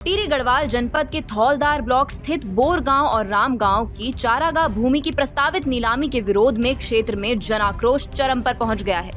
टिहरी गढ़वाल जनपद के थौलदार ब्लॉक स्थित बोर गांव और राम गांव की चारागाह भूमि की प्रस्तावित नीलामी के विरोध में क्षेत्र में जन आक्रोश चरम पर पहुंच गया है।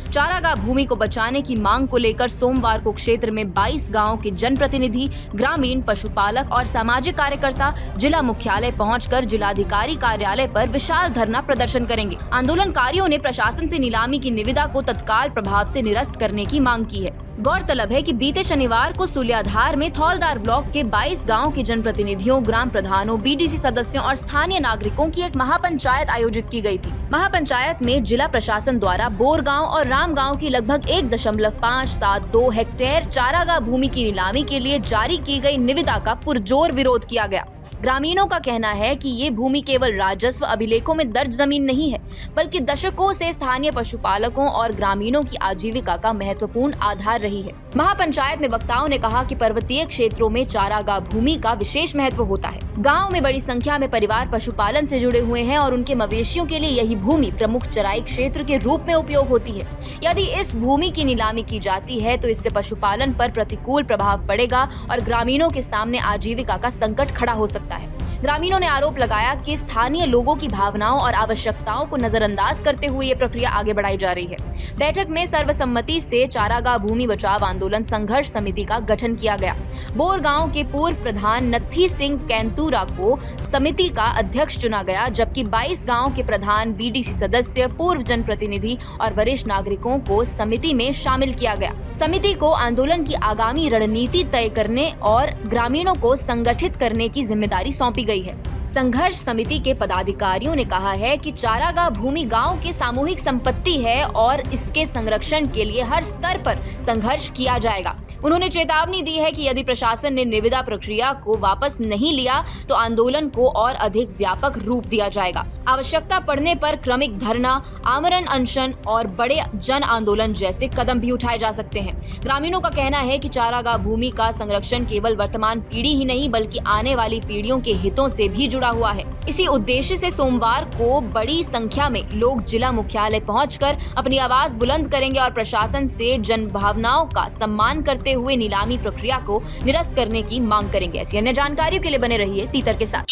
चारागाह भूमि को बचाने की मांग को लेकर सोमवार को क्षेत्र में 22 गांवों के जनप्रतिनिधि, ग्रामीण, पशुपालक और सामाजिक कार्यकर्ता जिला मुख्यालय पहुंचकर जिलाधिकारी कार्यालय पर विशाल धरना प्रदर्शन करेंगे। आंदोलनकारियों ने प्रशासन से नीलामी की निविदा को तत्काल प्रभाव से निरस्त करने की मांग की है। गौरतलब है कि बीते शनिवार को सूल्याधार में थौलदार ब्लॉक के 22 गांव के जनप्रतिनिधियों, ग्राम प्रधानों, बीडीसी सदस्यों और स्थानीय नागरिकों की एक महापंचायत आयोजित की गई थी। महापंचायत में जिला प्रशासन द्वारा बोर गांव और राम गांव की लगभग 1.572 हेक्टेयर चारागाह भूमि की नीलामी के लिए जारी की गई निविदा का पुरजोर विरोध किया गया। ग्रामीणों का कहना है कि ये भूमि केवल राजस्व अभिलेखों में दर्ज जमीन नहीं है, बल्कि दशकों से स्थानीय पशुपालकों और ग्रामीणों की आजीविका का महत्वपूर्ण आधार रही है। महापंचायत में वक्ताओं ने कहा कि पर्वतीय क्षेत्रों में चारागाह भूमि का विशेष महत्व होता है। गांव में बड़ी संख्या में परिवार पशुपालन से जुड़े हुए हैं और उनके मवेशियों के लिए यही भूमि प्रमुख चराई क्षेत्र के रूप में उपयोग होती है। यदि इस भूमि की नीलामी की जाती है तो इससे पशुपालन पर प्रतिकूल प्रभाव पड़ेगा और ग्रामीणों के सामने आजीविका का संकट खड़ा हो सकता है। ग्रामीणों ने आरोप लगाया कि स्थानीय लोगों की भावनाओं और आवश्यकताओं को नजरअंदाज करते हुए ये प्रक्रिया आगे बढ़ाई जा रही है। बैठक में सर्वसम्मति से चारागाह भूमि बचाव आंदोलन संघर्ष समिति का गठन किया गया। बोर गांव के पूर्व प्रधान नत्थी सिंह कैंतूरा को समिति का अध्यक्ष चुना गया, जबकि 22 गाँव के प्रधान, बीडीसी सदस्य, पूर्व जनप्रतिनिधि और वरिष्ठ नागरिकों को समिति में शामिल किया गया। समिति को आंदोलन की आगामी रणनीति तय करने और ग्रामीणों को संगठित करने की जिम्मेदारी सौंपी गई है। संघर्ष समिति के पदाधिकारियों ने कहा है कि चारागाह भूमि गांव की सामूहिक संपत्ति है और इसके संरक्षण के लिए हर स्तर पर संघर्ष किया जाएगा। उन्होंने चेतावनी दी है कि यदि प्रशासन ने निविदा प्रक्रिया को वापस नहीं लिया तो आंदोलन को और अधिक व्यापक रूप दिया जाएगा। आवश्यकता पड़ने पर क्रमिक धरना, आमरण अनशन और बड़े जन आंदोलन जैसे कदम भी उठाए जा सकते हैं। ग्रामीणों का कहना है कि चारागाह भूमि का संरक्षण केवल वर्तमान पीढ़ी ही नहीं बल्कि आने वाली पीढ़ियों के हितों से भी जुड़ा हुआ है। इसी उद्देश्य से सोमवार को बड़ी संख्या में लोग जिला मुख्यालय पहुंचकर अपनी आवाज बुलंद करेंगे और प्रशासन से जन भावनाओं का सम्मान करते हुए नीलामी प्रक्रिया को निरस्त करने की मांग करेंगे। ऐसी अन्य जानकारियों के लिए बने रहिए तीतर के साथ।